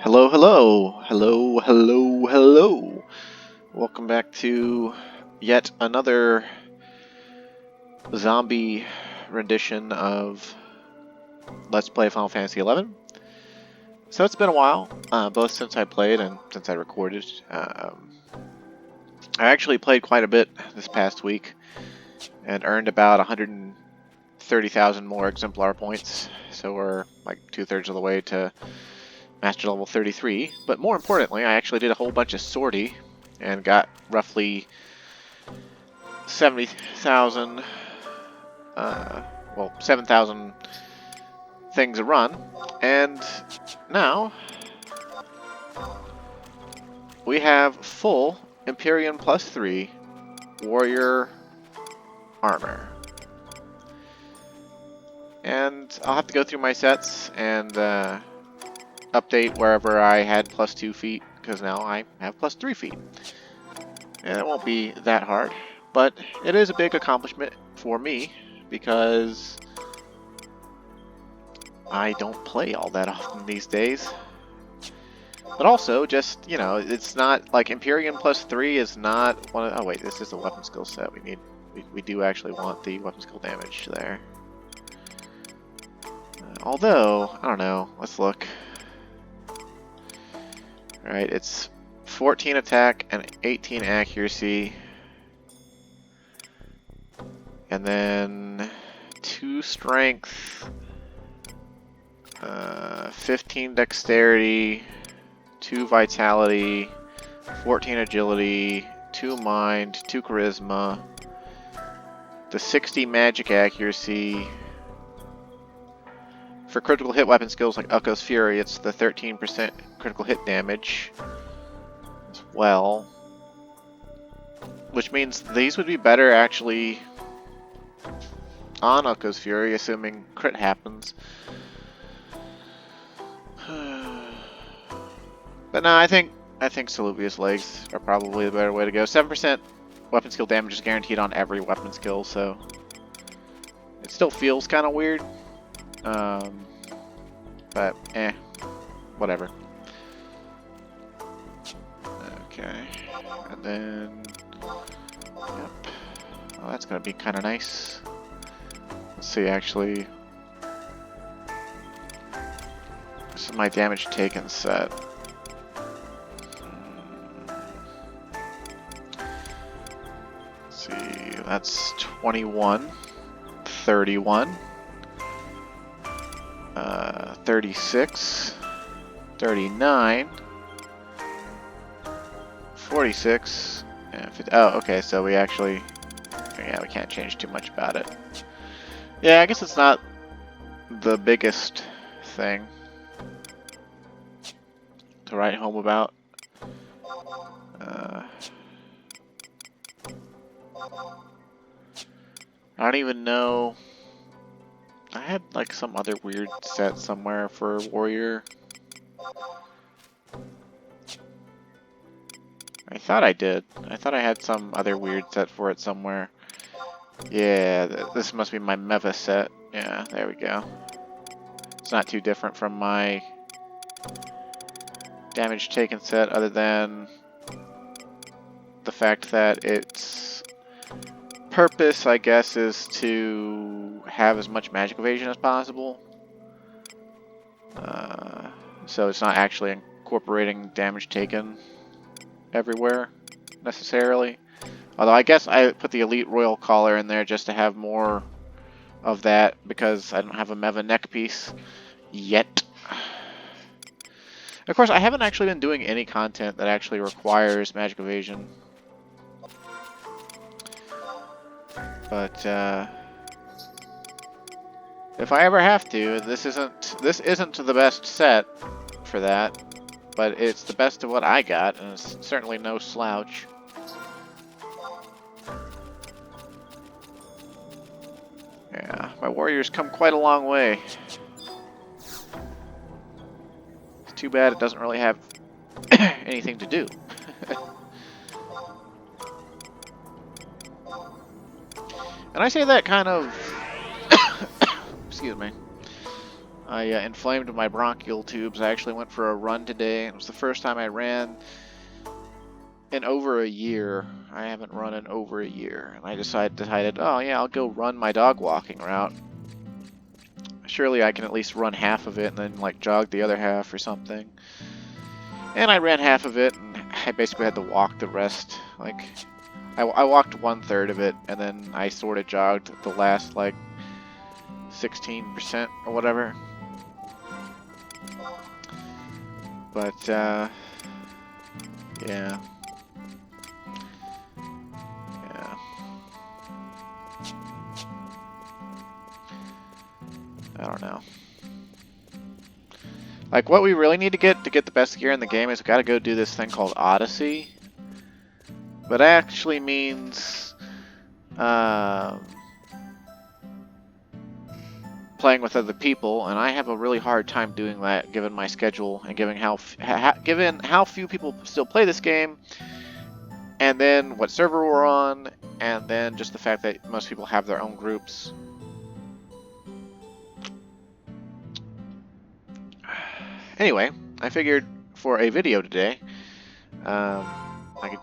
Hello, hello, hello, hello, hello. Welcome back to yet another zombie rendition of Let's Play Final Fantasy XI. So it's been a while, both since I played and since I recorded. I actually played quite a bit this past week and earned about 130,000 more exemplar points. So we're like 2/3 of the way to Master level 33, but more importantly, I actually did a whole bunch of sortie and got roughly 70,000, well, 7,000 things a run, and now we have full Empyrean +3 warrior armor. And I'll have to go through my sets and update wherever I had +2 feet, because now I have +3 feet. And it won't be that hard, but it is a big accomplishment for me, because I don't play all that often these days. But also, just, you know, it's not, like, Empyrean +3 is not one of, oh wait, this is a weapon skill set. We do actually want the weapon skill damage there. Although, I don't know, let's look. Alright, it's 14 attack and 18 accuracy. And then 2 strength, 15 dexterity, 2 vitality, 14 agility, 2 mind, 2 charisma, the 60 magic accuracy. For critical hit weapon skills like Ukko's Fury, it's the 13% critical hit damage as well. Which means these would be better actually on Ukko's Fury, assuming crit happens. But no, I think Salubia's legs are probably the better way to go. 7% weapon skill damage is guaranteed on every weapon skill, so it still feels kind of weird. But whatever. Okay, and then, yep. Oh, that's gonna be kind of nice. Let's see, actually. This is my damage taken set. Let's see, that's 21, 31, 36, 39, 46, and 50. Oh, okay, so we actually, yeah, we can't change too much about it. Yeah, I guess it's not the biggest thing to write home about. I don't even know. I had like some other weird set somewhere for warrior. I thought I did. I thought I had some other weird set for it somewhere. Yeah, this must be my Meva set. Yeah, there we go. It's not too different from my damage taken set, other than the fact that its purpose, I guess, is to have as much magic evasion as possible. So it's not actually incorporating damage taken everywhere, necessarily. Although I guess I put the Elite Royal Collar in there just to have more of that, because I don't have a Meva neck piece yet. Of course, I haven't actually been doing any content that actually requires magic evasion. But if I ever have to, this isn't the best set for that, but it's the best of what I got, and it's certainly no slouch. Yeah, my warrior's come quite a long way. It's too bad it doesn't really have anything to do. And I say that kind of excuse me. I inflamed my bronchial tubes. I actually went for a run today. It was the first time I ran in over a year. I haven't run in over a year. And I decided, oh yeah, I'll go run my dog walking route. Surely I can at least run half of it and then like jog the other half or something. And I ran half of it, and I basically had to walk the rest. Like, I walked 1/3 of it, and then I sort of jogged the last like 16% or whatever. But yeah. Yeah. I don't know. Like, what we really need to get the best gear in the game is we gotta go do this thing called Odyssey. But it actually means playing with other people, and I have a really hard time doing that given my schedule and given how few people still play this game, and then what server we're on, and then just the fact that most people have their own groups. Anyway, I figured for a video today, I could,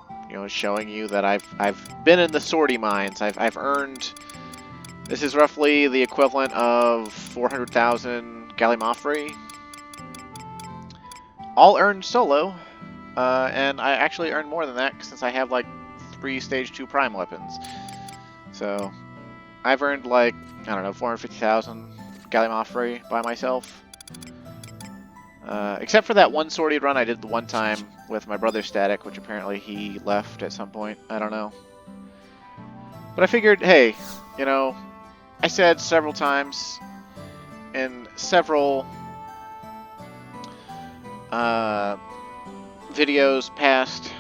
showing you that I've been in the sortie mines. I've earned. This is roughly the equivalent of 400,000 Gallimaufry, all earned solo, and I actually earned more than that since I have like 3 Stage 2 Prime weapons. So I've earned like, I don't know, 450,000 Gallimaufry by myself. Except for that one sortie run I did the one time with my brother Static, which apparently he left at some point. I don't know. But I figured, hey, I said several times in several videos past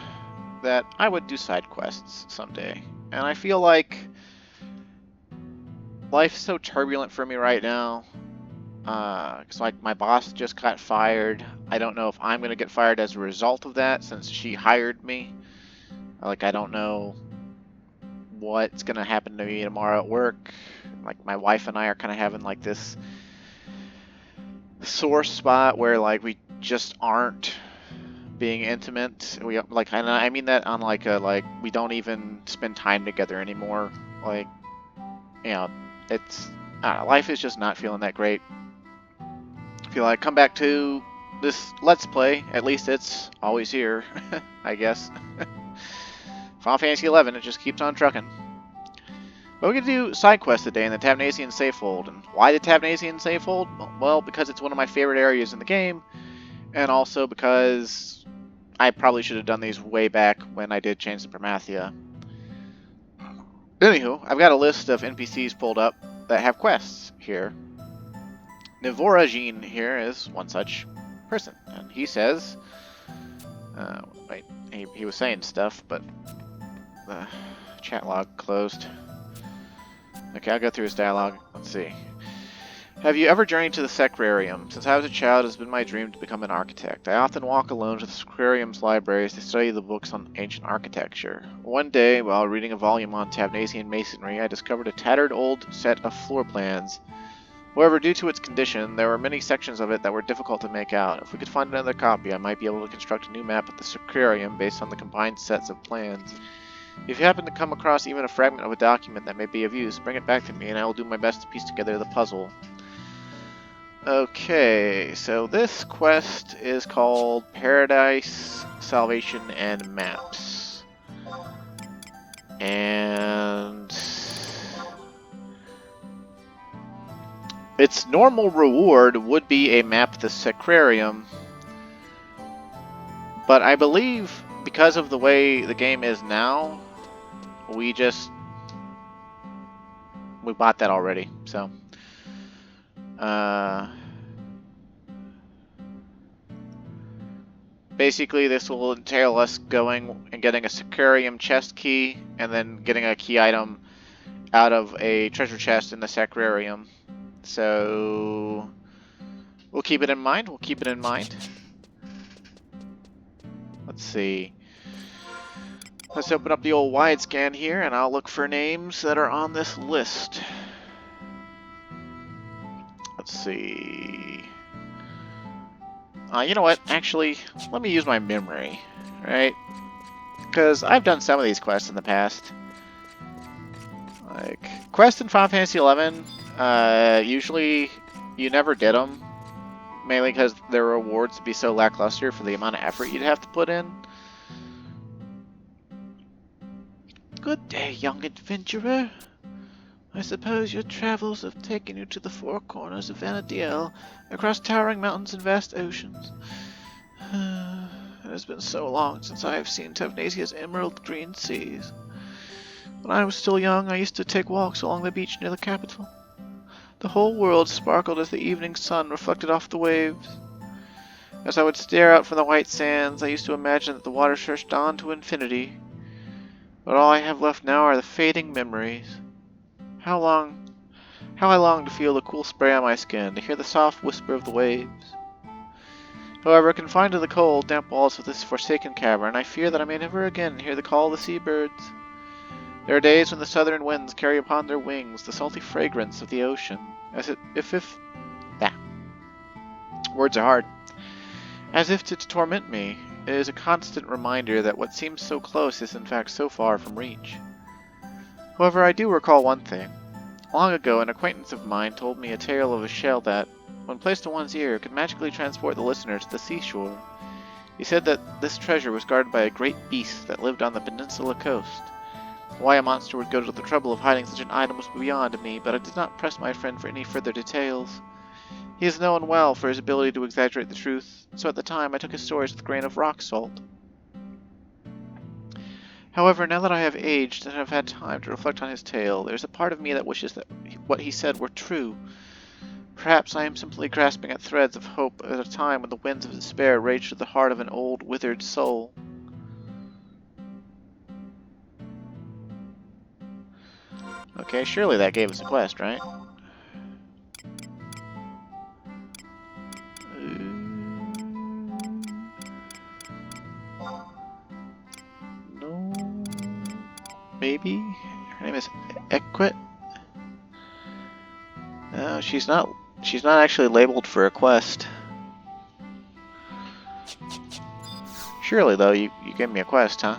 that I would do side quests someday. And I feel like life is so turbulent for me right now. It's like my boss just got fired. I don't know if I'm going to get fired as a result of that since she hired me. Like, I don't know what's going to happen to me tomorrow at work. Like, my wife and I are kind of having like this sore spot where like we just aren't being intimate. We like, and I mean that on like a we don't even spend time together anymore. Like, it's life is just not feeling that great. If you like come back to this Let's Play, at least it's always here, I guess. Final Fantasy 11, it just keeps on trucking. But we're going to do side quests today in the Tabnasian Safehold. And why the Tabnasian Safehold? Well, because it's one of my favorite areas in the game, and also because I probably should have done these way back when I did Chains of Promathia. Anywho, I've got a list of NPCs pulled up that have quests here. Nivorajin here is one such person, and he says, wait, he was saying stuff, but the chat log closed. Okay, I'll go through his dialogue. Let's see. Have you ever journeyed to the Sacrarium? Since I was a child, it has been my dream to become an architect. I often walk alone to the Sacrarium's libraries to study the books on ancient architecture. One day, while reading a volume on Tabnasian masonry, I discovered a tattered old set of floor plans. However, due to its condition, there were many sections of it that were difficult to make out. If we could find another copy, I might be able to construct a new map of the Sacrarium based on the combined sets of plans. If you happen to come across even a fragment of a document that may be of use, bring it back to me and I will do my best to piece together the puzzle. Okay, so this quest is called Paradise, Salvation, and Maps. And its normal reward would be a map of the Sacrarium, but I believe because of the way the game is now, we bought that already, so basically this will entail us going and getting a Sacrarium chest key and then getting a key item out of a treasure chest in the Sacrarium. So we'll keep it in mind. Let's see. Let's open up the old wide scan here, and I'll look for names that are on this list. Let's see. You know what? Actually, let me use my memory, right? Because I've done some of these quests in the past. Like, quests in Final Fantasy XI, usually you never did them. Mainly because their rewards would be so lackluster for the amount of effort you'd have to put in. Good day, young adventurer. I suppose your travels have taken you to the four corners of Vanadiel, across towering mountains and vast oceans. It has been so long since I have seen Tavnasia's emerald green seas. When I was still young, I used to take walks along the beach near the capital. The whole world sparkled as the evening sun reflected off the waves. As I would stare out from the white sands, I used to imagine that the water stretched on to infinity. But all I have left now are the fading memories. How I long to feel the cool spray on my skin, to hear the soft whisper of the waves. However, confined to the cold, damp walls of this forsaken cavern, I fear that I may never again hear the call of the seabirds. There are days when the southern winds carry upon their wings the salty fragrance of the ocean, words are hard. As if to torment me, it is a constant reminder that what seems so close is in fact so far from reach. However, I do recall one thing. Long ago, an acquaintance of mine told me a tale of a shell that, when placed in one's ear, could magically transport the listener to the seashore. He said that this treasure was guarded by a great beast that lived on the peninsula coast. Why a monster would go to the trouble of hiding such an item was beyond me, but I did not press my friend for any further details. He is known well for his ability to exaggerate the truth, so at the time I took his stories with a grain of rock salt. However, now that I have aged and have had time to reflect on his tale, there is a part of me that wishes that what he said were true. Perhaps I am simply grasping at threads of hope at a time when the winds of despair rage through the heart of an old, withered soul. Okay, surely that gave us a quest, right? No... Maybe? Her name is Equit? No, she's not actually labeled for a quest. Surely, though, you gave me a quest, huh?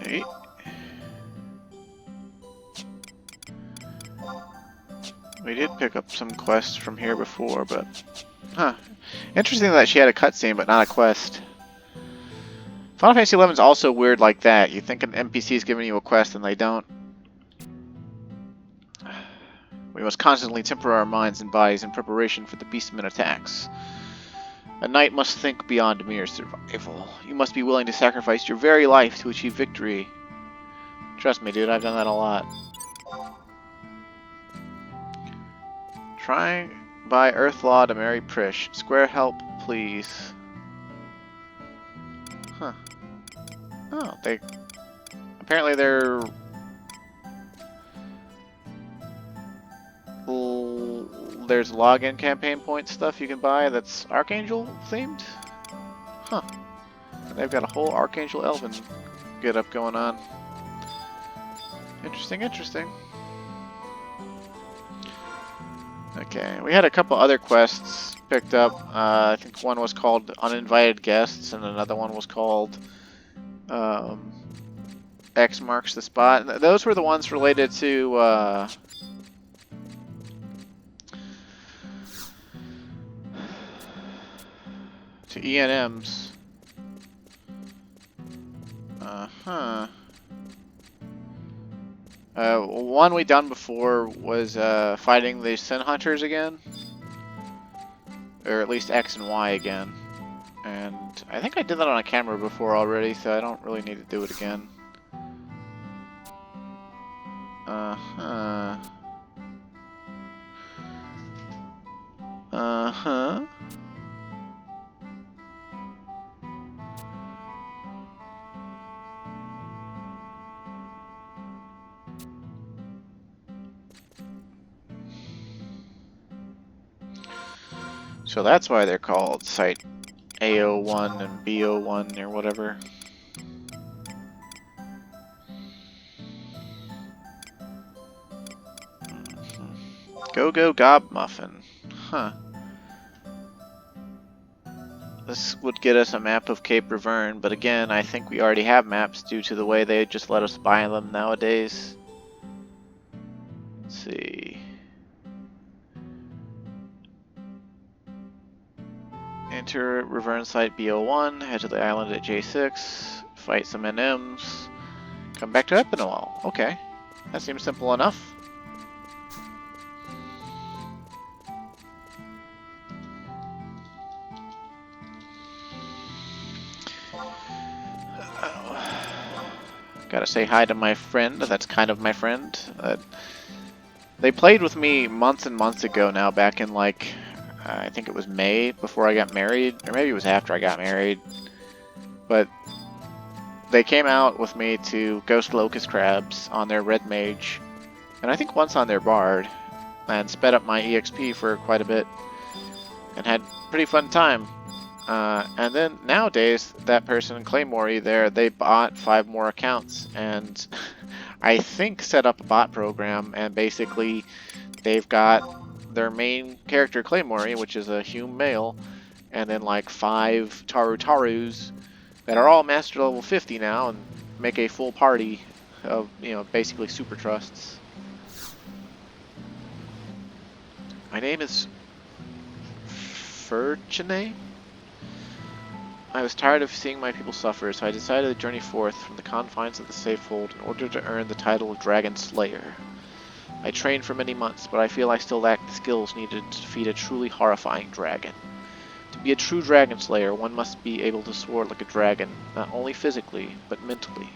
Hey. We did pick up some quests from here before, but... Huh. Interesting that she had a cutscene, but not a quest. Final Fantasy XI is also weird like that. You think an NPC is giving you a quest and they don't. We must constantly temper our minds and bodies in preparation for the beastmen attacks. A knight must think beyond mere survival. You must be willing to sacrifice your very life to achieve victory. Trust me, dude, I've done that a lot. Trying by Earthlaw to marry Prish. Square help, please. Huh. Oh, apparently they're... There's login campaign point stuff you can buy that's Archangel themed? Huh. They've got a whole Archangel Elven get up going on. Interesting, interesting. Okay, we had a couple other quests picked up. I think one was called Uninvited Guests, and another one was called X Marks the Spot. And those were the ones related to ENMs. One we done before was fighting the Sin Hunters again. Or at least X and Y again. And I think I did that on a camera before already, so I don't really need to do it again. Uh-huh. Uh-huh. So that's why they're called Site A01 and B01 or whatever. Go Gob Muffin. Huh. This would get us a map of Cape Reverne, but again, I think we already have maps due to the way they just let us buy them nowadays. Let's see. Enter Reverne Site B01, head to the island at J6, fight some NMs, come back to Epinol. Okay, that seems simple enough. Gotta say hi to my friend. That's kind of my friend. They played with me months and months ago now, back in like, I think it was May before I got married, or maybe it was after I got married. But they came out with me to Ghost Locust Crabs on their Red Mage, and I think once on their Bard, and sped up my EXP for quite a bit, and had a pretty fun time. And then nowadays, that person, Claymore there, they bought 5 more accounts and I think set up a bot program, and basically they've got their main character Claymore, which is a Hume male, and then like 5 Tarus that are all master level 50 now and make a full party of, you know, basically super trusts. My name is Furchene? I was tired of seeing my people suffer, so I decided to journey forth from the confines of the Safehold in order to earn the title of Dragon Slayer. I trained for many months, but I feel I still lack the skills needed to defeat a truly horrifying dragon. To be a true Dragon Slayer, one must be able to soar like a dragon, not only physically, but mentally.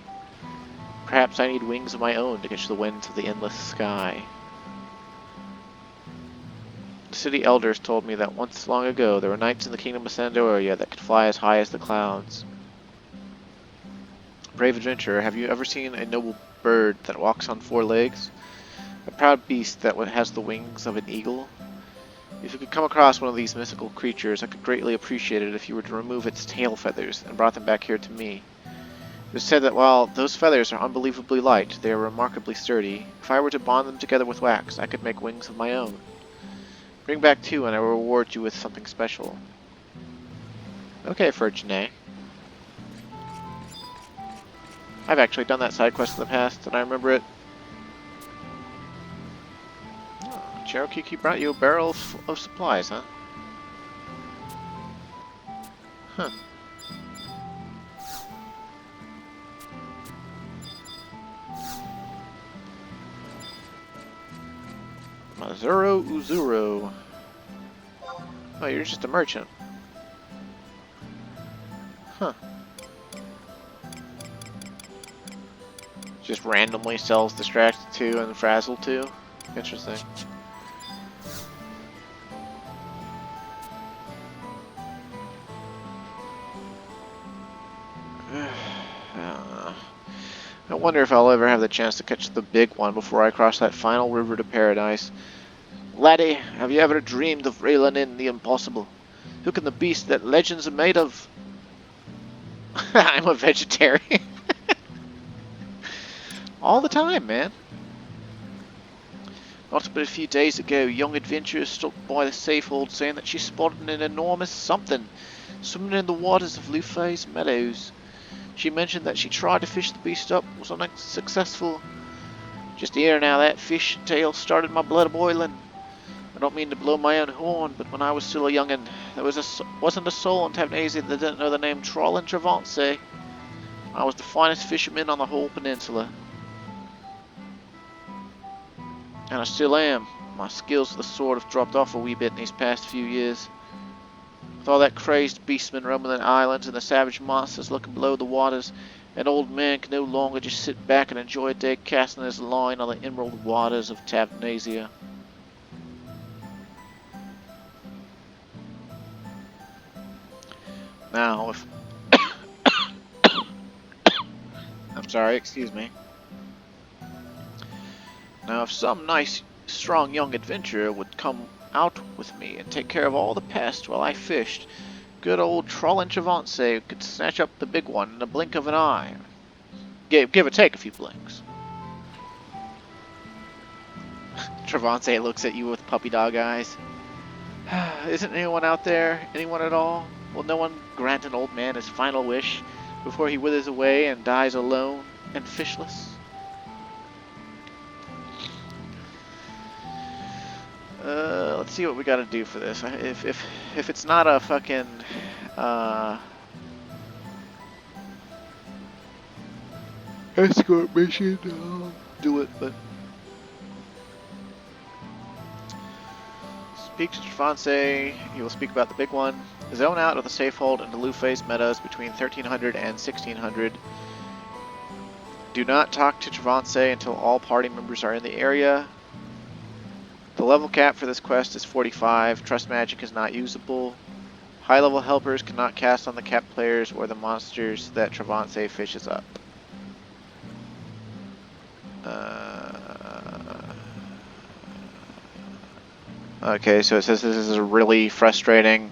Perhaps I need wings of my own to catch the winds of the endless sky. The city elders told me that once long ago there were knights in the kingdom of Sandoria that could fly as high as the clouds. Brave adventurer, have you ever seen a noble bird that walks on 4 legs? A proud beast that has the wings of an eagle? If you could come across one of these mythical creatures, I could greatly appreciate it if you were to remove its tail feathers and brought them back here to me. It is said that while those feathers are unbelievably light, they are remarkably sturdy. If I were to bond them together with wax, I could make wings of my own. Bring back 2 and I will reward you with something special. Okay, Furchene. I've actually done that side quest in the past, and I remember it. Oh, Cherokee brought you a barrel of supplies, huh? Huh. Mazuro Uzuro. Oh, you're just a merchant. Huh. Just randomly sells Distracted 2 and Frazzle 2. Interesting. I wonder if I'll ever have the chance to catch the big one before I cross that final river to paradise. Laddie, have you ever dreamed of reeling in the impossible? Hooking the beast that legends are made of? I'm a vegetarian. All the time, man. Not but a few days ago, young adventurer stopped by the Safehold saying that she spotted an enormous something swimming in the waters of Lufay's meadows. She mentioned that she tried to fish the beast up, was unsuccessful. Just here now, that fish tail started my blood boiling. I don't mean to blow my own horn, but when I was still a young'un, there wasn't a soul in Tavnasia that didn't know the name Trollin Travanse. I was the finest fisherman on the whole peninsula. And I still am. My skills with the sword have dropped off a wee bit in these past few years. With all that crazed beastmen roaming the islands and the savage monsters looking below the waters, an old man can no longer just sit back and enjoy a day casting his line on the emerald waters of Tavnasia. Now, if... I'm sorry, excuse me. Now, if some nice, strong young adventurer would come out with me and take care of all the pests while I fished. Good old Trollin Travance could snatch up the big one in a blink of an eye. Give or take a few blinks. Travance looks at you with puppy dog eyes. Isn't anyone out there? Anyone at all? Will no one grant an old man his final wish before he withers away and dies alone and fishless? Let's see what we gotta do for this. If it's not a fucking escort mission, I'll do it, but speak to Travance. He will speak about the big one. Zone out of the safe hold into Luface meadows between 1300 and 1600. Do not talk to Travance until all party members are in the area. The level cap for this quest is 45. Trust magic is not usable. High level helpers cannot cast on the capped players or the monsters that Travance fishes up. Okay, so it says this is a really frustrating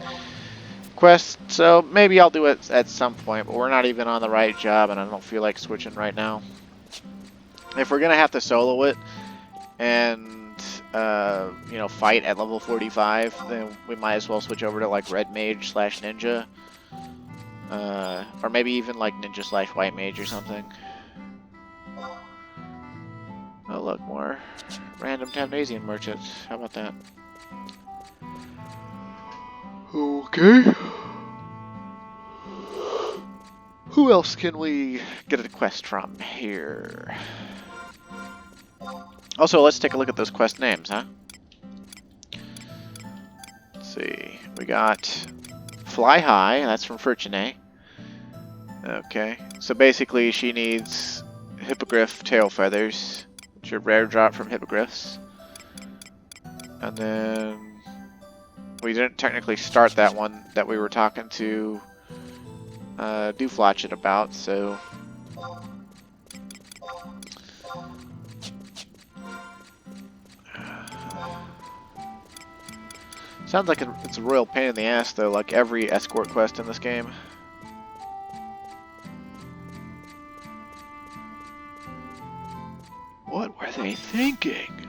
quest, so maybe I'll do it at some point, but we're not even on the right job and I don't feel like switching right now. If we're gonna have to solo it and you know, fight at level 45, then we might as well switch over to like Red Mage / Ninja, or maybe even like Ninja / White Mage or something. Oh look, more random Tamnasian merchants. How about that? Okay. Who else can we get a quest from here? Also, let's take a look at those quest names, huh? Let's see. We got Fly High, that's from Furchine. Okay. So basically she needs Hippogriff tail feathers, which are rare drop from Hippogriffs. And then we didn't technically start that one that we were talking to Dooflotchet about, so sounds like it's a royal pain in the ass though, like every escort quest in this game. What were they thinking?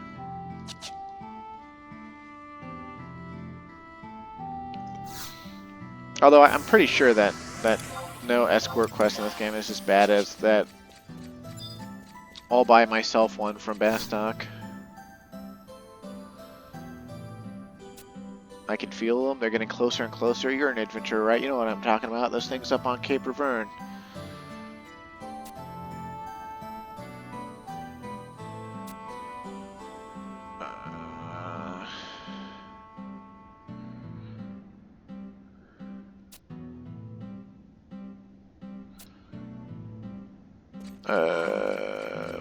Although I'm pretty sure that no escort quest in this game is as bad as that all by myself one from Bastock. I can feel them. They're getting closer and closer. You're an adventurer, right? You know what I'm talking about. Those things up on Cape Reverne.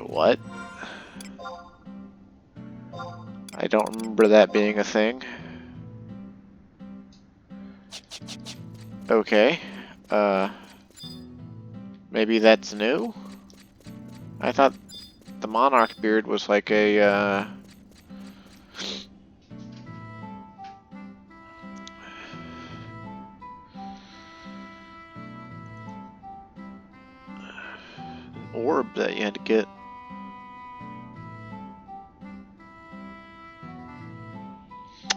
What? I don't remember that being a thing. Okay. Maybe that's new? I thought the Monarch beard was like a, orb that you had to get.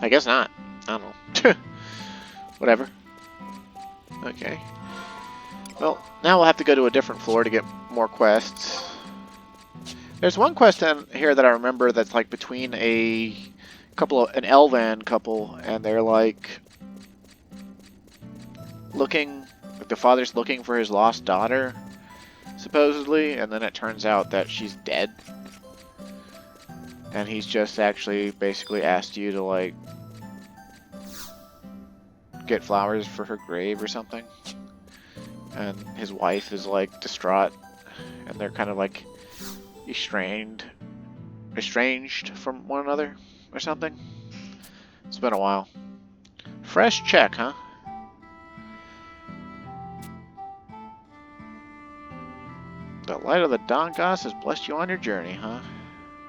I guess not. I don't know. Whatever. Okay. Well, now we'll have to go to a different floor to get more quests. There's one quest in here that I remember that's like between an Elvan couple, and they're like looking, like the father's looking for his lost daughter, supposedly, and then it turns out that she's dead. And he's just actually basically asked you to like get flowers for her grave or something. And his wife is like distraught, and they're kind of like estranged from one another or something. It's been a while. Fresh check, huh? The light of the Dawn Goddess has blessed you on your journey, huh?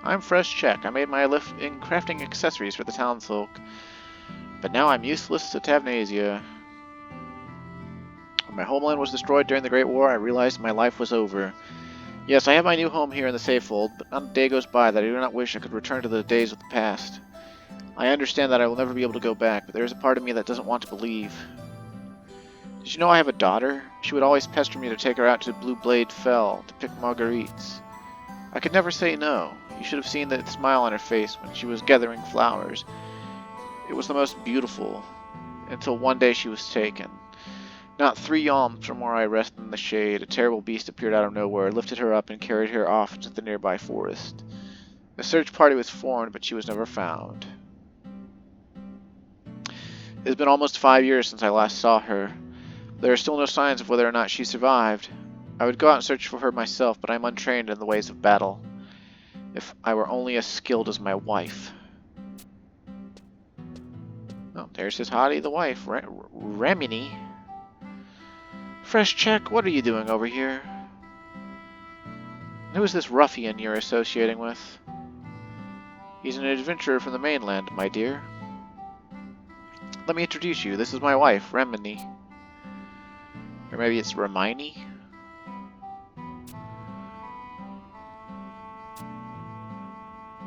I'm Fresh Check. I made my lift in crafting accessories for the townsfolk. But now I'm useless to Tavnasia. When my homeland was destroyed during the Great War, I realized my life was over. Yes, I have my new home here in the Safehold, but not a day goes by that I do not wish I could return to the days of the past. I understand that I will never be able to go back, but there is a part of me that doesn't want to believe. Did you know I have a daughter? She would always pester me to take her out to Blue Blade Fell to pick marguerites. I could never say no. You should have seen the smile on her face when she was gathering flowers. It was the most beautiful, until one day she was taken. Not 3 yalms from where I rested in the shade, a terrible beast appeared out of nowhere, lifted her up, and carried her off into the nearby forest. A search party was formed, but she was never found. It has been almost 5 years since I last saw her. There are still no signs of whether or not she survived. I would go out and search for her myself, but I am untrained in the ways of battle. If I were only as skilled as my wife. Oh, there's his hottie, the wife, Remini. Fresh check, what are you doing over here? Who is this ruffian you're associating with? He's an adventurer from the mainland, my dear. Let me introduce you. This is my wife, Remini. Or maybe it's Remini?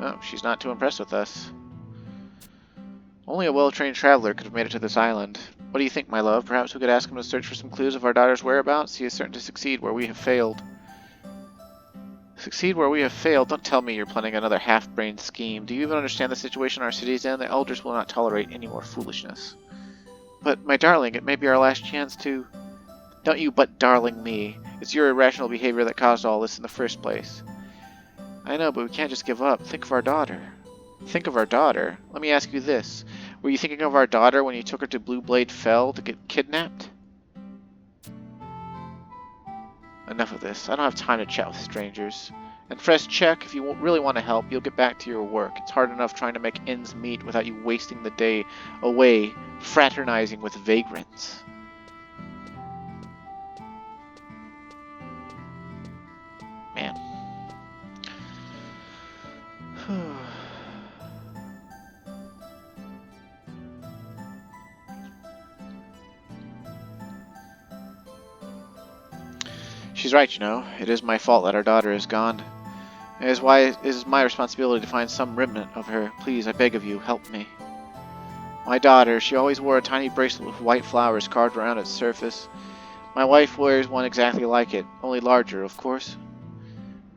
Oh, she's not too impressed with us. Only a well-trained traveler could have made it to this island. What do you think, my love? Perhaps we could ask him to search for some clues of our daughter's whereabouts? He is certain to succeed where we have failed. Succeed where we have failed? Don't tell me you're planning another half-brained scheme. Do you even understand the situation our city is in? The elders will not tolerate any more foolishness. But, my darling, it may be our last chance to... Don't you but darling me. It's your irrational behavior that caused all this in the first place. I know, but we can't just give up. Think of our daughter. Think of our daughter? Let me ask you this. Were you thinking of our daughter when you took her to Blue Blade Fell to get kidnapped? Enough of this. I don't have time to chat with strangers. And fresh check, if you really want to help, you'll get back to your work. It's hard enough trying to make ends meet without you wasting the day away fraternizing with vagrants. Man. She's right, you know. It is my fault that our daughter is gone. It is my responsibility to find some remnant of her. Please, I beg of you, help me. My daughter, she always wore a tiny bracelet with white flowers carved around its surface. My wife wears one exactly like it, only larger, of course.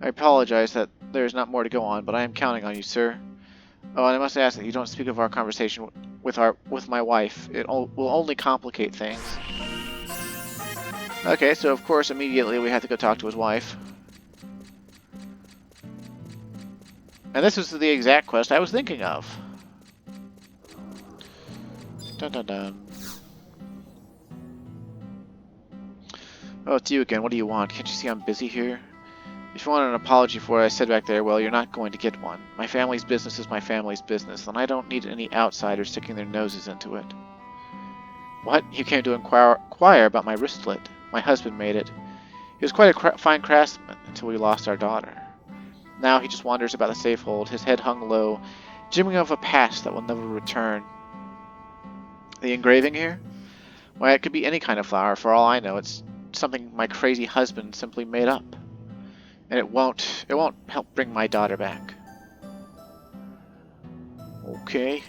I apologize that there is not more to go on, but I am counting on you, sir. Oh, and I must ask that you don't speak of our conversation with my wife. It will only complicate things. Okay, so of course immediately we have to go talk to his wife. And this is the exact quest I was thinking of. Dun dun dun. Oh, it's you again. What do you want? Can't you see I'm busy here? If you want an apology for what I said back there, well, you're not going to get one. My family's business is my family's business, and I don't need any outsiders sticking their noses into it. What? You came to inquire about my wristlet. My husband made it. He was quite a fine craftsman until we lost our daughter. Now he just wanders about the Safehold, his head hung low, dreaming of a past that will never return. The engraving here? Why, it could be any kind of flower. For all I know, it's something my crazy husband simply made up. And it won't help bring my daughter back. Okay.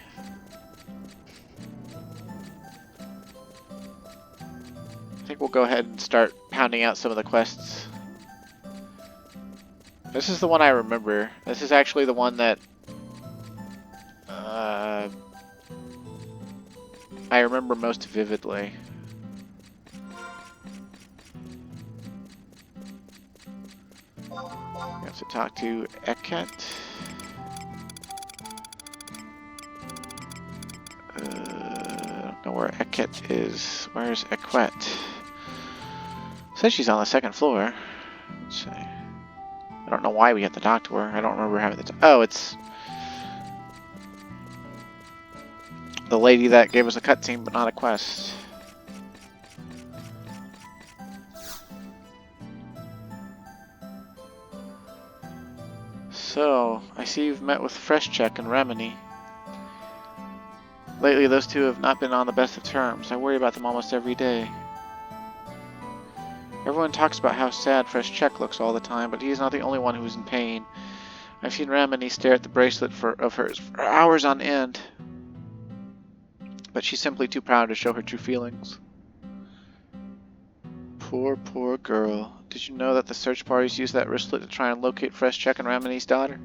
I think we'll go ahead and start pounding out some of the quests. This is the one I remember. This is actually the one that I remember most vividly. We have to talk to Eket. I don't know where Eket is. Where's Equette? Says she's on the second floor. Let's see. I don't know why we have to talk to her. I don't remember having to. Oh, it's the lady that gave us a cutscene, but not a quest. So, I see you've met with Fresh Check and Remini. Lately, those two have not been on the best of terms. I worry about them almost every day. Everyone talks about how sad Fresh Check looks all the time, but he is not the only one who's in pain. I've seen Ramini stare at the bracelet of hers for hours on end, but she's simply too proud to show her true feelings. Poor, poor girl. Did you know that the search parties used that wristlet to try and locate Fresh Check and Ramini's daughter?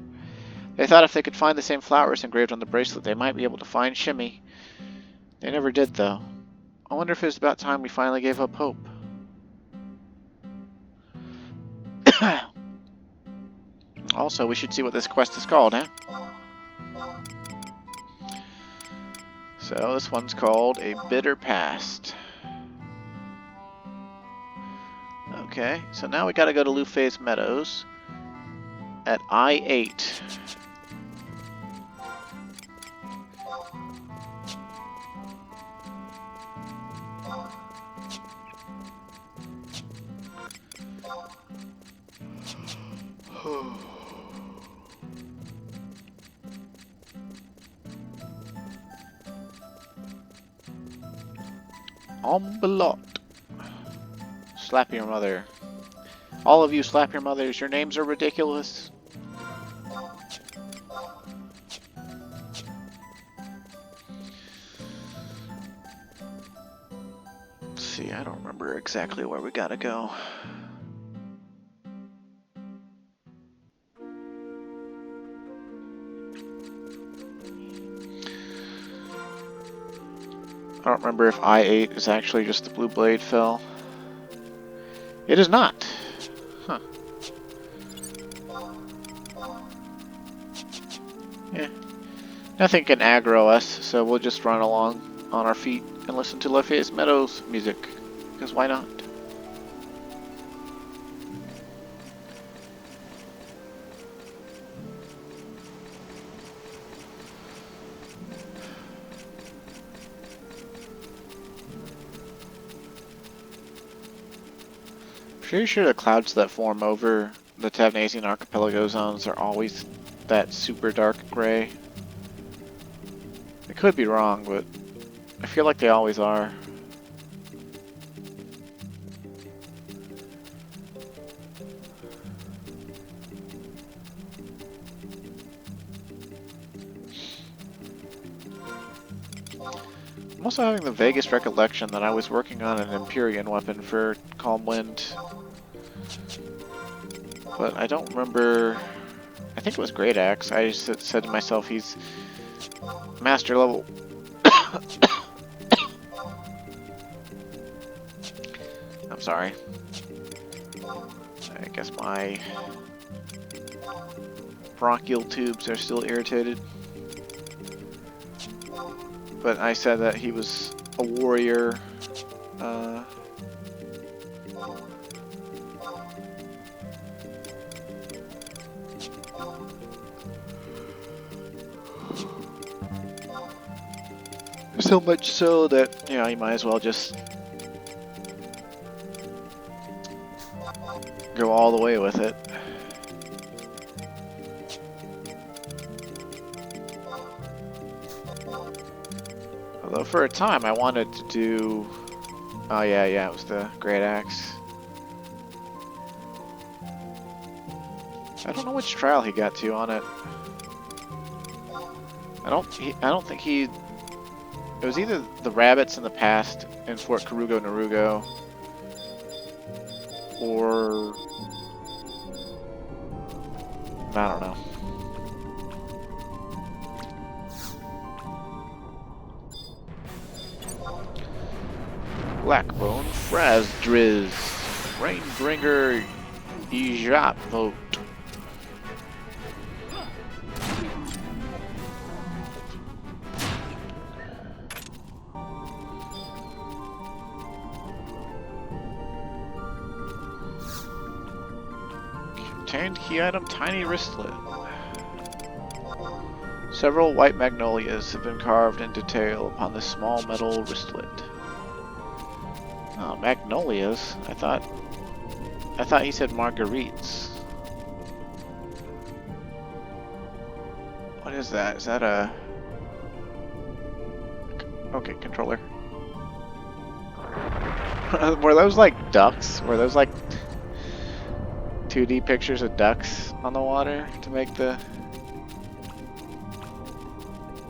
They thought if they could find the same flowers engraved on the bracelet, they might be able to find Shimmy. They never did, though. I wonder if it's about time we finally gave up hope. Also, we should see what this quest is called, huh? So, this one's called A Bitter Past. Okay, so now we gotta go to Lufay's Meadows at I-8. Omelette. Slap your mother. All of you slap your mothers. Your names are ridiculous. Let's see, I don't remember exactly where we gotta go. I don't remember if I-8 is actually just the Blue Blade Fell. It is not. Huh. Yeah. Nothing can aggro us, so we'll just run along on our feet and listen to Lufay's Meadows music. Because why not? Pretty sure the clouds that form over the Tavnasian archipelago zones are always that super dark gray. I could be wrong, but I feel like they always are. I'm also having the vaguest recollection that I was working on an Empyrean weapon for Calm Wind. But I don't remember. I think it was Great Axe. I just said to myself, he's master level. I'm sorry. I guess my bronchial tubes are still irritated. But I said that he was a warrior. So much so that, you know, you might as well just go all the way with it. Although for a time I wanted to do... Oh yeah, it was the Great Axe. I don't know which trial he got to on it. I don't think he... It was either the rabbits in the past in Fort Karugo Narugo, or... I don't know. Blackbone Frazdriz, Rainbringer Ijap Vote. Contained key item Tiny Wristlet. Several white magnolias have been carved in detail upon this small metal wristlet. Oh, magnolias? I thought he said marguerites. What is that? Is that a Okay, controller. Were those like ducks? Were those like 2D pictures of ducks on the water to make the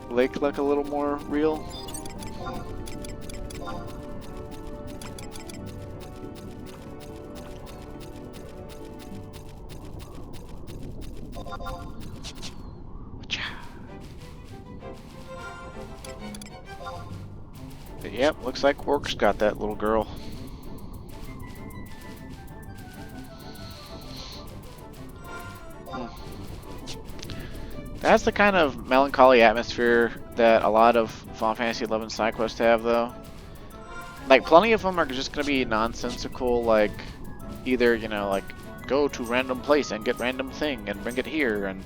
lake look a little more real? But yep, looks like Quark's got that little girl. That's the kind of melancholy atmosphere that a lot of Final Fantasy XI side quests have, though. Like, plenty of them are just gonna be nonsensical, like, either, you know, like, go to random place and get random thing and bring it here, and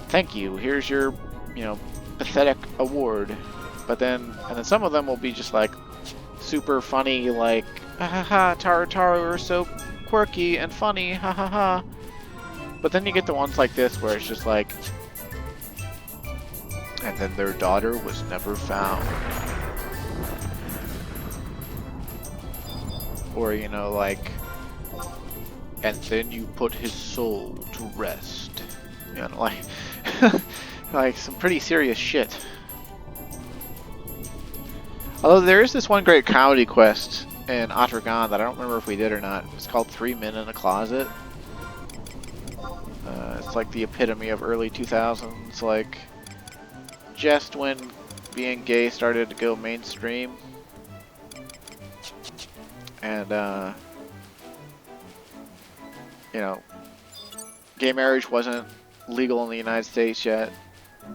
thank you, here's your, you know, pathetic award. But then, and then some of them will be just like super funny, like, ha ha ha, Taru Taru are so quirky and funny, ha ha ha. But then you get the ones like this where it's just like, and then their daughter was never found. Or, you know, like, and then you put his soul to rest. You know, like, like some pretty serious shit. Although there is this one great comedy quest in Atragon that I don't remember if we did or not. It's called 3 Men in a Closet. It's like the epitome of early 2000s, like just when being gay started to go mainstream. And, you know, gay marriage wasn't legal in the United States yet,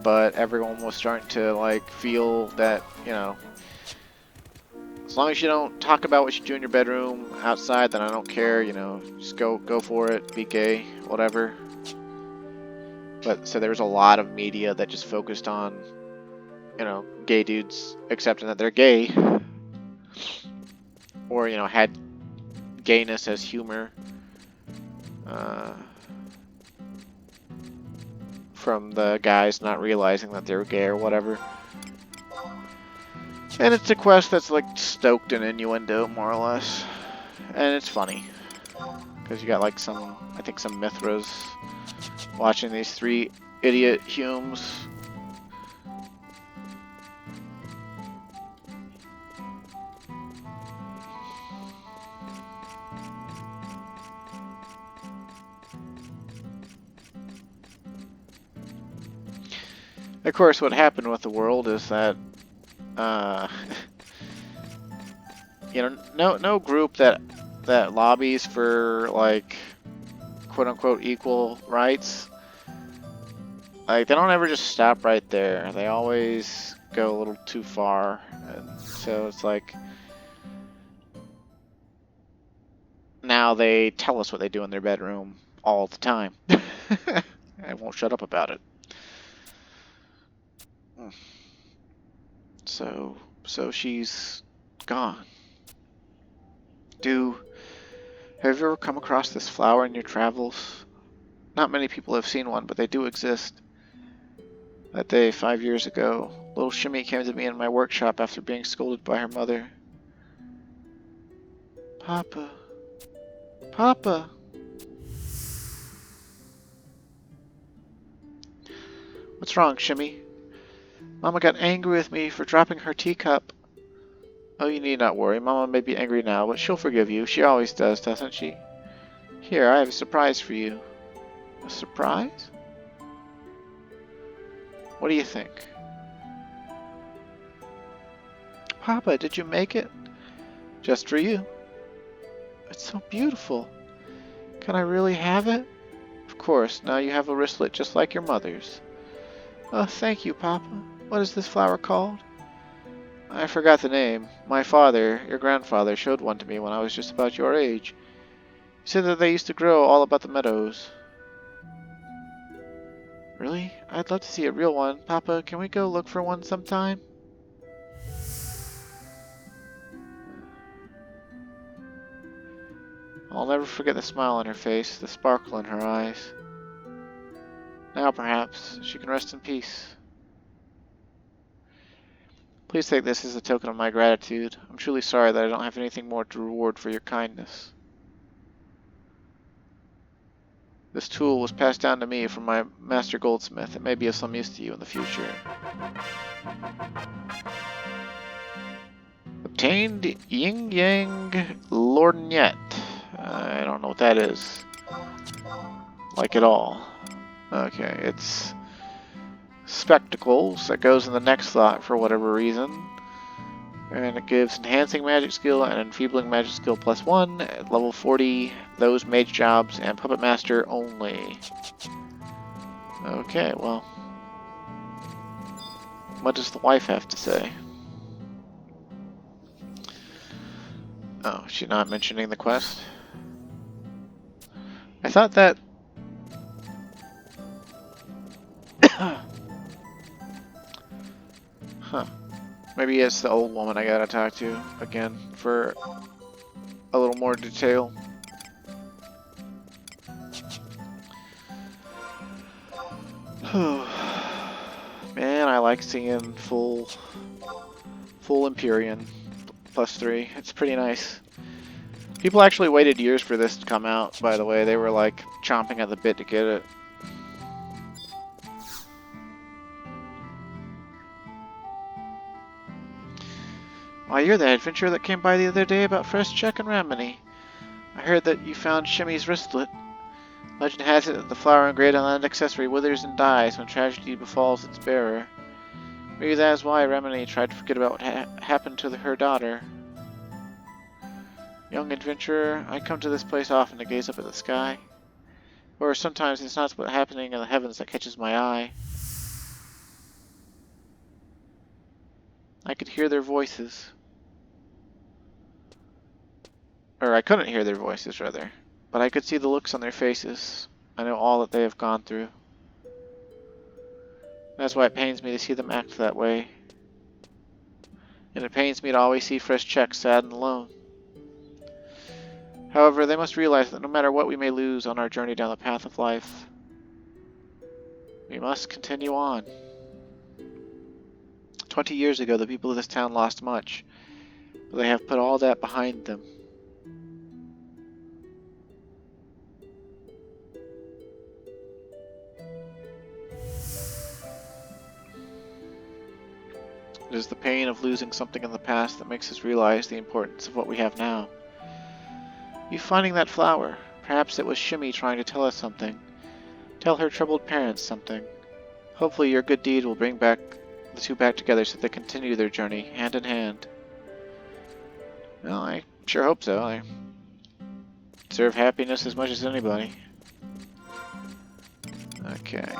but everyone was starting to, like, feel that, you know, as long as you don't talk about what you do in your bedroom outside, then I don't care, you know, just go for it, be gay, whatever. But, so there was a lot of media that just focused on, you know, gay dudes accepting that they're gay. Or, you know, had gayness as humor. From the guys not realizing that they were gay or whatever. And it's a quest that's like stoked in innuendo, more or less. And it's funny. Because you got like some, I think some Mithras watching these 3 idiot Humes. Of course, what happened with the world is that, you know, no group that lobbies for like quote unquote equal rights, like they don't ever just stop right there. They always go a little too far, and so it's like now they tell us what they do in their bedroom all the time. I won't shut up about it. So she's gone. Have you ever come across this flower in your travels? Not many people have seen one, but they do exist. That day, 5 years ago, little Shimmy came to me in my workshop after being scolded by her mother. Papa. Papa. What's wrong, Shimmy? Mama got angry with me for dropping her teacup. Oh, you need not worry. Mama may be angry now, but she'll forgive you. She always does, doesn't she? Here, I have a surprise for you. A surprise? What do you think? Papa, did you make it? Just for you. It's so beautiful. Can I really have it? Of course, now you have a wristlet just like your mother's. Oh, thank you, Papa. What is this flower called? I forgot the name. My father, your grandfather, showed one to me when I was just about your age. He said that they used to grow all about the meadows. Really? I'd love to see a real one. Papa, can we go look for one sometime? I'll never forget the smile on her face, the sparkle in her eyes. Now, perhaps, she can rest in peace. Please take this as a token of my gratitude. I'm truly sorry that I don't have anything more to reward for your kindness. This tool was passed down to me from my master goldsmith. It may be of some use to you in the future. Obtained Yin Yang Lorgnette. I don't know what that is. Like at all. Okay, it's spectacles that goes in the next slot for whatever reason. And it gives enhancing magic skill and enfeebling magic skill +1 at level 40, those mage jobs and puppet master only. Okay, well. What does the wife have to say? Oh, she's not mentioning the quest? I thought that... Huh. Maybe it's the old woman I gotta talk to again for a little more detail. Man, I like seeing full Empyrean +3. It's pretty nice. People actually waited years for this to come out, by the way. They were like chomping at the bit to get it. Why, you're the adventurer that came by the other day about fresh check and Ramini. I heard that you found Shimmy's wristlet. Legend has it that the flower engraved on that accessory withers and dies when tragedy befalls its bearer. Maybe that is why Remini tried to forget about what happened to her daughter. Young adventurer, I come to this place often to gaze up at the sky. Or sometimes it's not what's happening in the heavens that catches my eye. I could hear their voices. Or I couldn't hear their voices, rather. But I could see the looks on their faces. I know all that they have gone through. That's why it pains me to see them act that way. And it pains me to always see fresh checks sad and alone. However, they must realize that no matter what we may lose on our journey down the path of life, we must continue on. 20 years ago, the people of this town lost much, but they have put all that behind them. It is the pain of losing something in the past that makes us realize the importance of what we have now. You finding that flower, perhaps it was Shimmy trying to tell us something. Tell her troubled parents something. Hopefully your good deed will bring the two back together so they continue their journey hand in hand. Well, I sure hope so. I deserve happiness as much as anybody. Okay,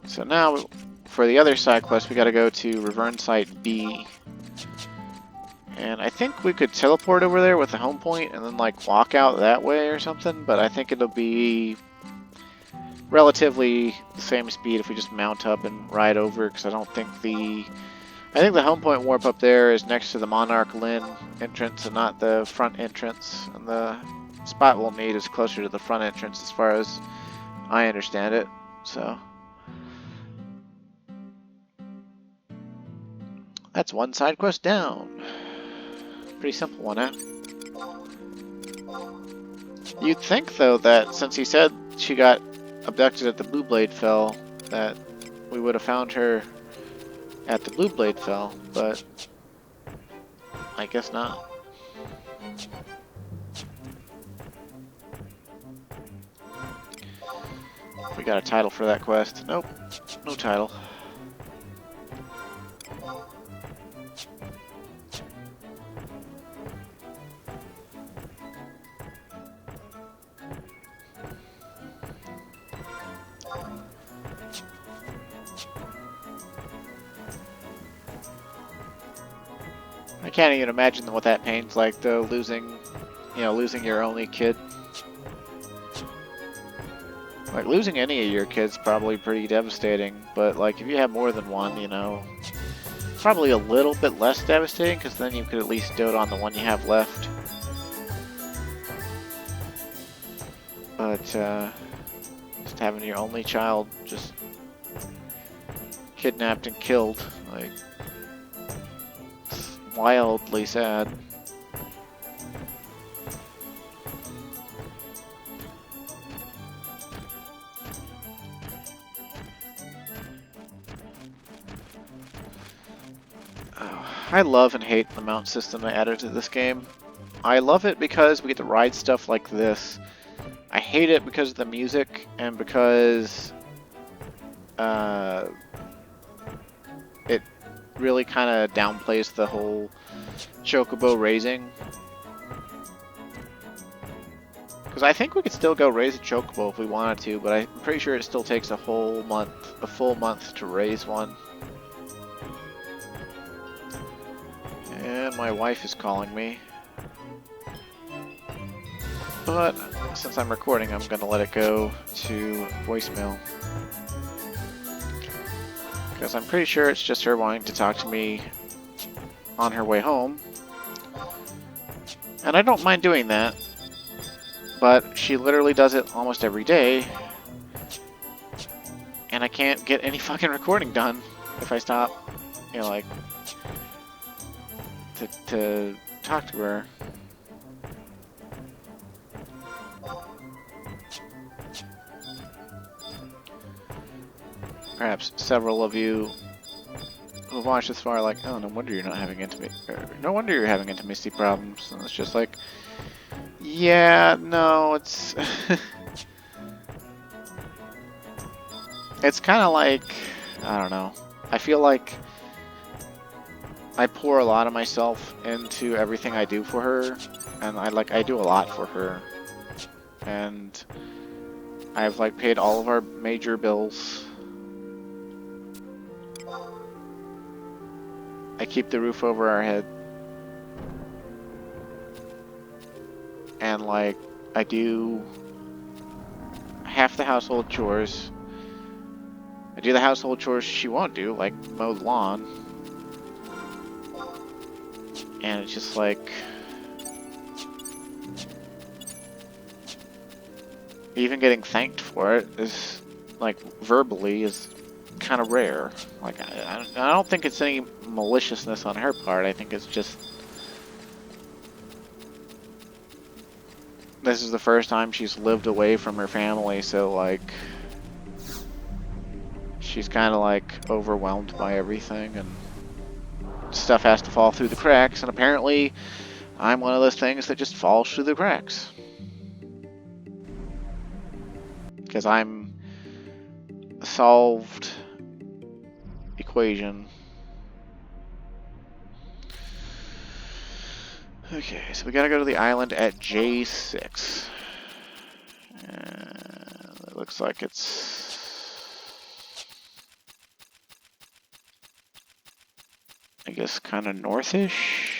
so now for the other side quest, we gotta go to Revern Site B. And I think we could teleport over there with the home point and then like walk out that way or something, but I think it'll be relatively the same speed if we just mount up and ride over, because I think the home point warp up there is next to the Monarch Lynn entrance and not the front entrance, and the spot we'll need is closer to the front entrance as far as I understand it, so that's one side quest down. Pretty simple one, huh? You'd think, though, that since he said she got abducted at the Blue Blade Fell, that we would have found her at the Blue Blade Fell, but I guess not. We got a title for that quest. Nope, no title. I can't even imagine what that pain's like, though, losing your only kid. Like, losing any of your kids probably pretty devastating, but, like, if you have more than one, probably a little bit less devastating, because then you could at least dote on the one you have left. But, just having your only child just kidnapped and killed, like... wildly sad. I love and hate the mount system they added to this game. I love it because we get to ride stuff like this. I hate it because of the music and because it really kind of downplays the whole chocobo raising. Because I think we could still go raise a chocobo if we wanted to, but I'm pretty sure it still takes a full month to raise one. And my wife is calling me. But since I'm recording, I'm going to let it go to voicemail. Because I'm pretty sure it's just her wanting to talk to me on her way home. And I don't mind doing that. But she literally does it almost every day. And I can't get any fucking recording done if I stop, you know, like, to talk to her. Perhaps several of you who watched this far are like, oh, no wonder you're not having no wonder you're having intimacy problems. And it's just like, yeah, no, it's it's kind of like, I don't know. I feel like I pour a lot of myself into everything I do for her, and I do a lot for her, and I've like paid all of our major bills. I keep the roof over our head, and like I do half the household chores. I do the household chores she won't do, like mow the lawn. And it's just like, even getting thanked for it is, like, verbally is kind of rare. Like, I don't think it's any maliciousness on her part. I think it's just, this is the first time she's lived away from her family, so like, she's kind of like overwhelmed by everything, and stuff has to fall through the cracks, and apparently I'm one of those things that just falls through the cracks. Because I'm a solved equation. Okay, so we gotta go to the island at J6. And it looks like it's, I guess, kind of northish.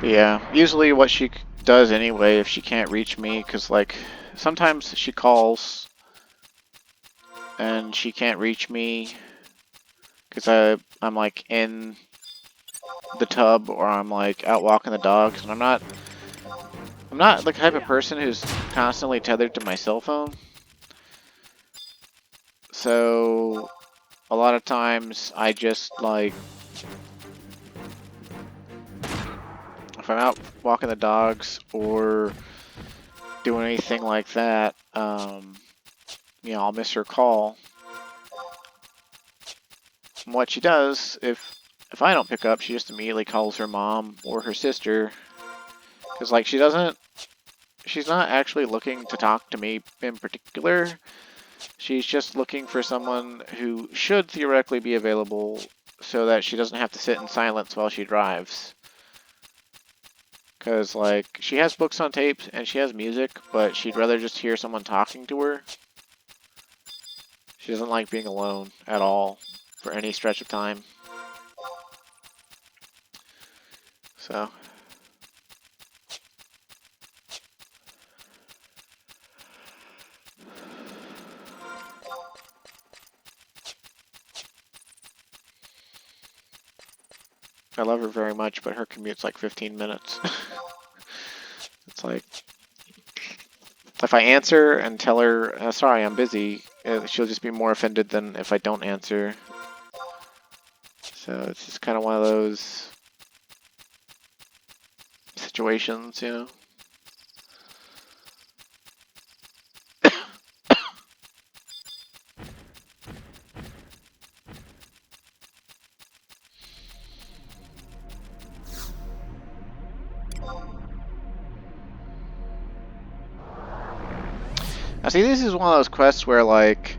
But yeah, usually what she does anyway if she can't reach me, because like sometimes she calls and she can't reach me because I'm like in the tub or I'm like out walking the dogs, and I'm not the type of person who's constantly tethered to my cell phone. So a lot of times I just like, if I'm out walking the dogs or doing anything like that, you know, I'll miss her call. And what she does, if I don't pick up, she just immediately calls her mom or her sister. Because, like, she's not actually looking to talk to me in particular. She's just looking for someone who should theoretically be available so that she doesn't have to sit in silence while she drives. Because, like, she has books on tape and she has music, but she'd rather just hear someone talking to her. She doesn't like being alone at all for any stretch of time. So I love her very much, but her commute's like 15 minutes. It's like, if I answer and tell her, sorry, I'm busy, she'll just be more offended than if I don't answer. So it's just kind of one of those situations, you know? Now see, this is one of those quests where, like,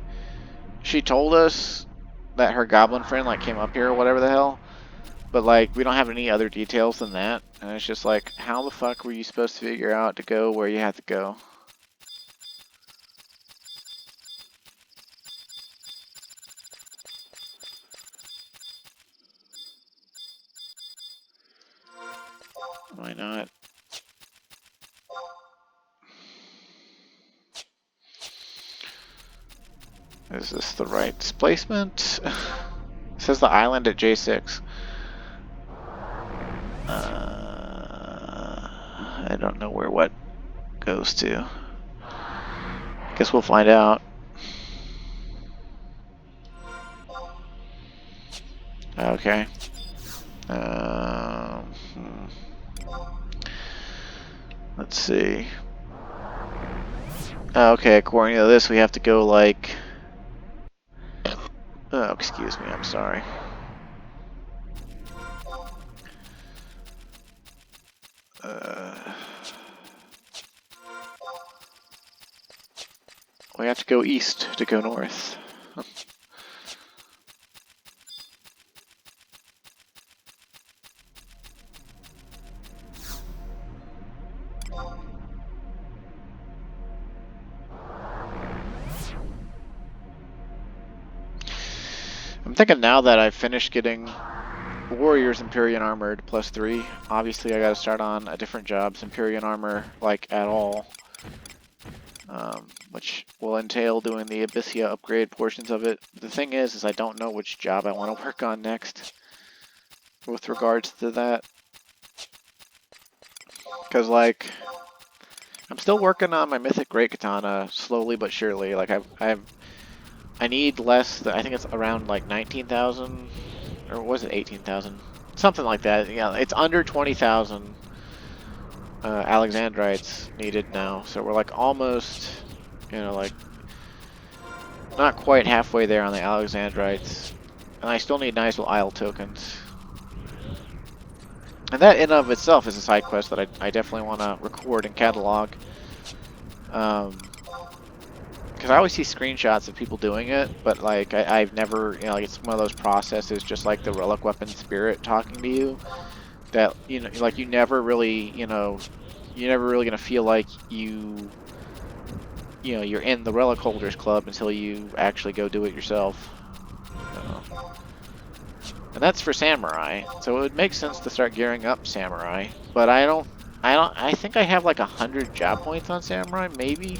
she told us that her goblin friend, like, came up here or whatever the hell, but, like, we don't have any other details than that, and it's just like, how the fuck were you supposed to figure out to go where you had to go? Why not? Is this the right displacement? It says the island at J6. I don't know where what goes to. Guess we'll find out. Okay. Let's see. Okay, according to this, we have to go like... Oh, excuse me, I'm sorry. We have to go east to go north. I'm thinking now that I've finished getting Warriors Empyrean Armored +3, obviously I gotta start on a different job's Empyrean Armor, like, at all. Which will entail doing the Abyssia upgrade portions of it. The thing is I don't know which job I want to work on next with regards to that. Because, like, I'm still working on my Mythic Great Katana slowly but surely. Like, I need less, I think it's around, like, 19,000, or was it 18,000? Something like that. Yeah, it's under 20,000 Alexandrites needed now. So we're, like, almost, you know, like, not quite halfway there on the Alexandrites. And I still need nice little Isle tokens. And that in and of itself is a side quest that I definitely want to record and catalog. Because I always see screenshots of people doing it, but like I've never, you know, like it's one of those processes, just like the relic weapon spirit talking to you, that, you know, like you never really, you know, you're never really gonna feel like you know, you're in the relic holders club until you actually go do it yourself. And that's for samurai, so it would make sense to start gearing up samurai. But I think I have like 100 job points on samurai, maybe.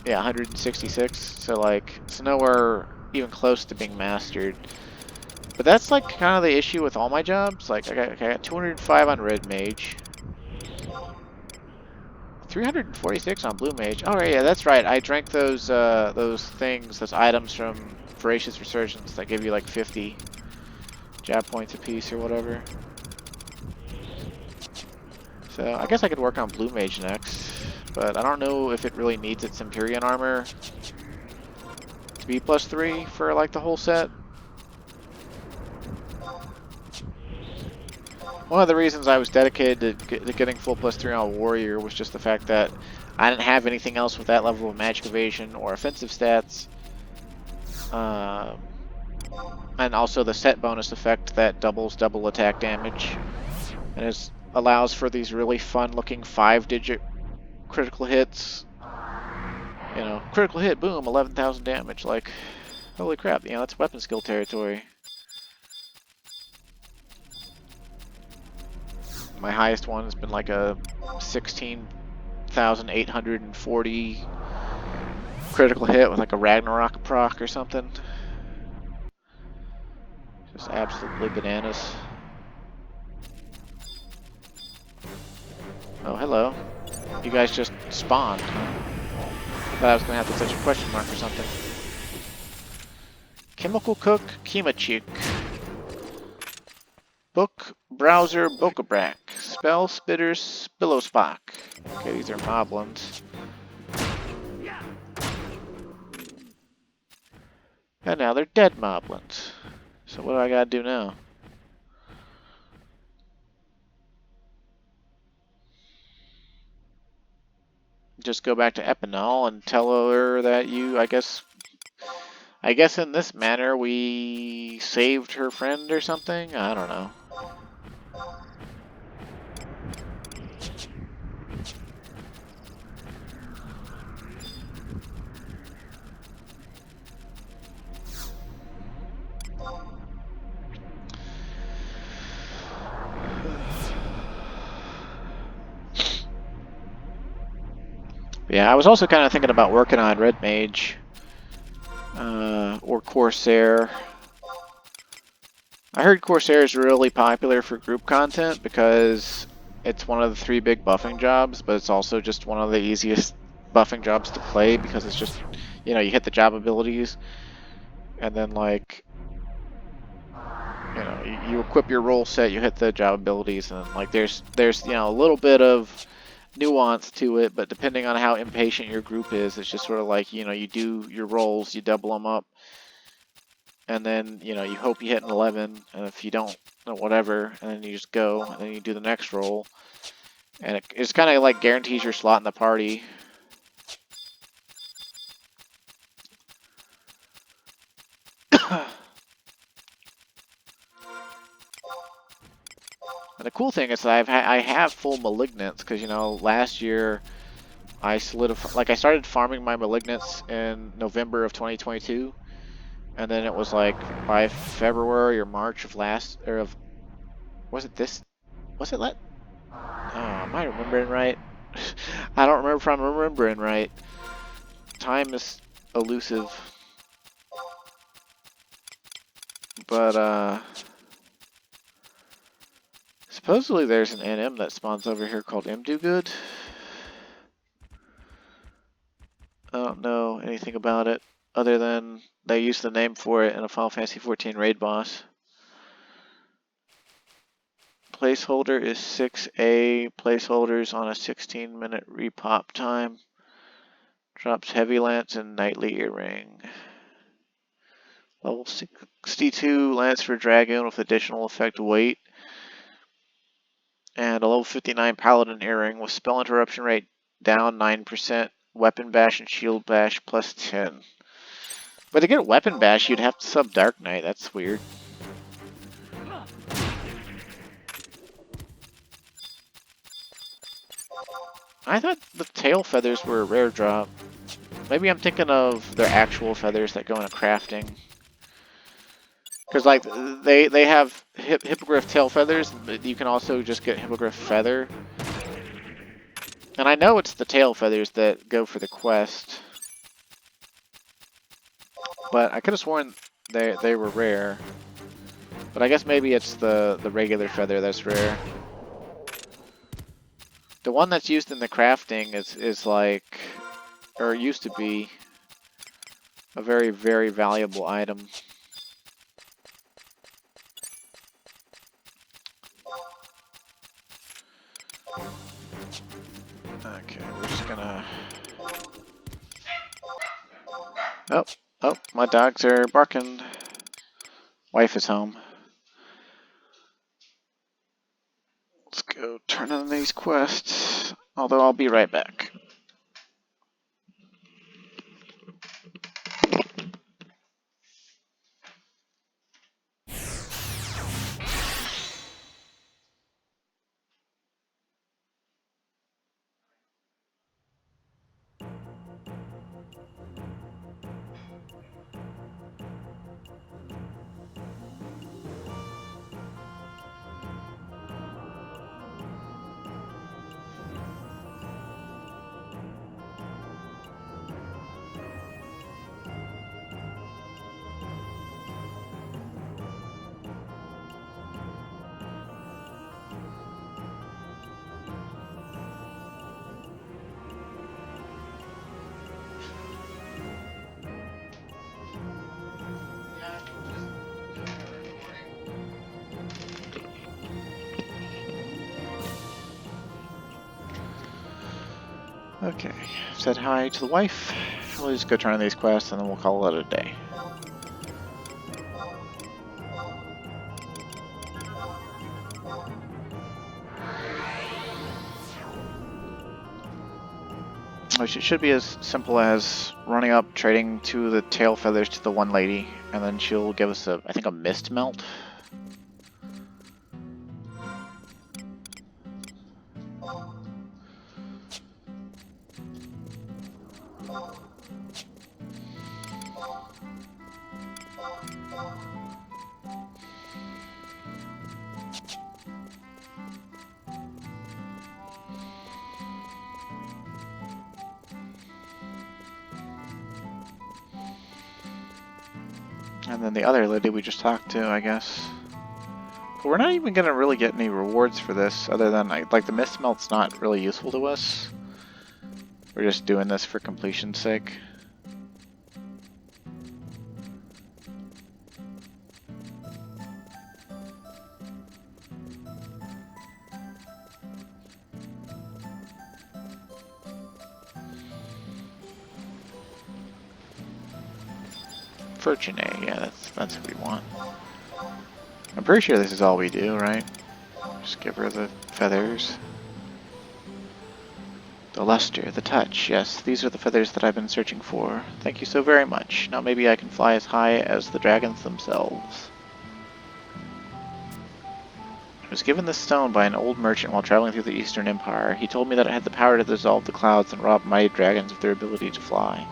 Yeah, 166. So like, it's nowhere even close to being mastered. But that's like kind of the issue with all my jobs. Like, I got 205 on red mage, 346 on blue mage. Oh yeah, that's right. I drank those things, those items from Voracious Resurgence that give you like 50 job points apiece or whatever. So I guess I could work on blue mage next, but I don't know if it really needs its Empyrean armor to be +3 for like the whole set. One of the reasons I was dedicated to getting full +3 on warrior was just the fact that I didn't have anything else with that level of magic evasion or offensive stats. And also the set bonus effect that doubles double attack damage, and allows for these really fun looking 5-digit critical hits. You know, critical hit, boom, 11,000 damage. Like, holy crap, you know, that's weapon skill territory. My highest one has been like a 16,840 critical hit with like a Ragnarok proc or something. Just absolutely bananas. Oh, hello. You guys just spawned, huh? Thought I was gonna have to touch a question mark or something. Chemical Cook, Kimachik. Book, Browser, Bokabrak. Spell, Spitter, Spillowspock. Okay, these are moblins. And now they're dead moblins. So what do I gotta do now? Just go back to Epinal and tell her that you, I guess in this manner we saved her friend or something? I don't know. Yeah, I was also kind of thinking about working on Red Mage or Corsair. I heard Corsair is really popular for group content because it's one of the 3 big buffing jobs, but it's also just one of the easiest buffing jobs to play because it's just, you know, you hit the job abilities and then like, you know, you equip your role set, you hit the job abilities, and like there's you know, a little bit of nuance to it, but depending on how impatient your group is, it's just sort of like, you know, you do your rolls, you double them up, and then, you know, you hope you hit an 11, and if you don't, whatever, and then you just go, and then you do the next roll, and it's kind of like guarantees your slot in the party. And the cool thing is that I have full malignants, because, you know, last year I solidified, like I started farming my malignants in November of 2022, and then it was like by February or March of was it this? Was it am I remembering right? I don't remember if I'm remembering right. Time is elusive. But, supposedly there's an NM that spawns over here called MDoGood. I don't know anything about it, other than they used the name for it in a Final Fantasy XIV raid boss. Placeholder is 6A, placeholders on a 16-minute repop time. Drops Heavy Lance and Knightly Earring. Level 62 Lance for Dragoon with additional effect weight. And a level 59 Paladin Earring with spell interruption rate down 9%, weapon bash and shield bash plus 10. But to get a weapon bash, you'd have to sub Dark Knight. That's weird. I thought the tail feathers were a rare drop. Maybe I'm thinking of their actual feathers that go into crafting. Because like they have hippogriff tail feathers, but you can also just get hippogriff feather. And I know it's the tail feathers that go for the quest. But I could have sworn they were rare. But I guess maybe it's the regular feather that's rare. The one that's used in the crafting is like, or used to be, a very, very valuable item. Okay, we're just gonna... Oh, my dogs are barking. Wife is home. Let's go turn on these quests, although I'll be right back. Okay, said hi to the wife. We'll just go turn on these quests and then we'll call it a day. Which it should be as simple as running up, trading 2 of the tail feathers to the one lady, and then she'll give us I think a mist melt. And then the other lady we just talked to, I guess. But we're not even gonna really get any rewards for this, other than like the mist melt's not really useful to us. We're just doing this for completion's sake. Fortune, yeah, that's what we want. I'm pretty sure this is all we do, right? Just give her the feathers. The luster, the touch, yes, these are the feathers that I've been searching for. Thank you so very much. Now maybe I can fly as high as the dragons themselves. I was given this stone by an old merchant while traveling through the Eastern Empire. He told me that it had the power to dissolve the clouds and rob mighty dragons of their ability to fly.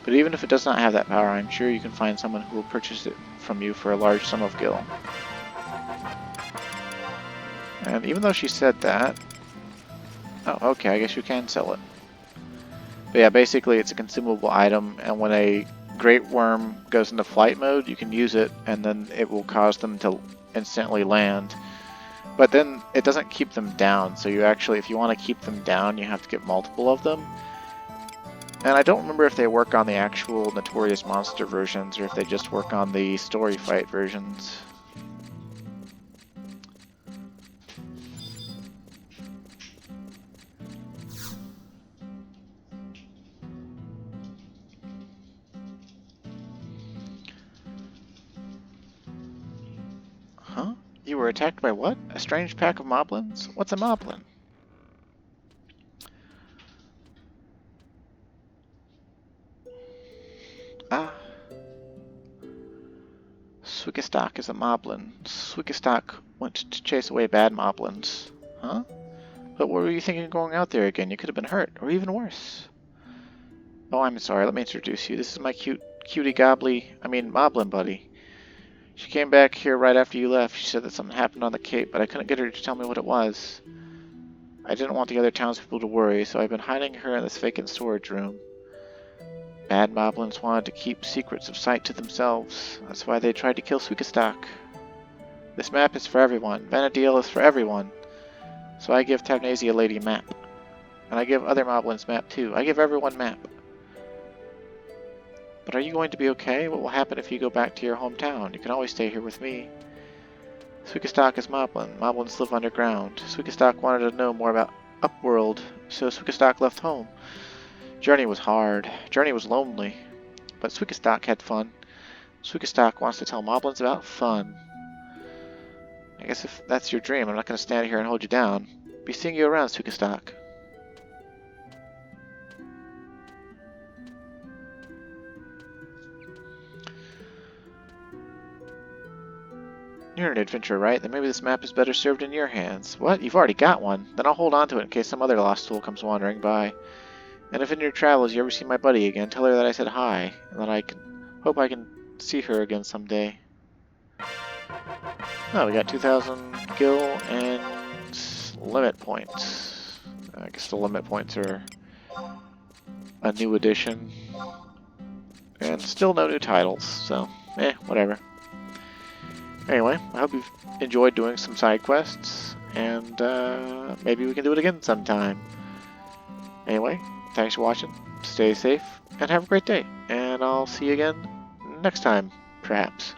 But even if it does not have that power, I'm sure you can find someone who will purchase it from you for a large sum of gil. And even though she said that... Oh, okay, I guess you can sell it. But yeah, basically it's a consumable item, and when a great worm goes into flight mode, you can use it, and then it will cause them to instantly land. But then it doesn't keep them down, so you actually, if you want to keep them down, you have to get multiple of them. And I don't remember if they work on the actual Notorious Monster versions, or if they just work on the story fight versions. Huh? You were attacked by what? A strange pack of moblins? What's a moblin? Ah. Swikistak is a moblin. Swikistak went to chase away bad moblins. Huh? But what were you thinking of going out there again? You could have been hurt, or even worse. Oh, I'm sorry. Let me introduce you. This is my cutie moblin buddy. She came back here right after you left. She said that something happened on the Cape, but I couldn't get her to tell me what it was. I didn't want the other townspeople to worry, so I've been hiding her in this vacant storage room. Bad moblins wanted to keep secrets of sight to themselves. That's why they tried to kill Swikistak. This map is for everyone. Vanadil is for everyone. So I give Tavnazi a lady map. And I give other moblins map too. I give everyone map. But are you going to be okay? What will happen if you go back to your hometown? You can always stay here with me. Swikistak is moblin. Moblins live underground. Swikistak wanted to know more about Upworld, so Swikistak left home. Journey was hard. Journey was lonely. But Swikistak had fun. Swikistak wants to tell moblins about fun. I guess if that's your dream, I'm not going to stand here and hold you down. Be seeing you around, Swikistak. You're an adventurer, right? Then maybe this map is better served in your hands. What? You've already got one? Then I'll hold on to it in case some other lost tool comes wandering by. And if in your travels you ever see my buddy again, tell her that I said hi, and that I hope I can see her again someday. Oh, we got 2,000 gil and limit points. I guess the limit points are a new addition. And still no new titles, so whatever. Anyway, I hope you've enjoyed doing some side quests, and maybe we can do it again sometime. Anyway, thanks for watching, stay safe, and have a great day, and I'll see you again next time, perhaps.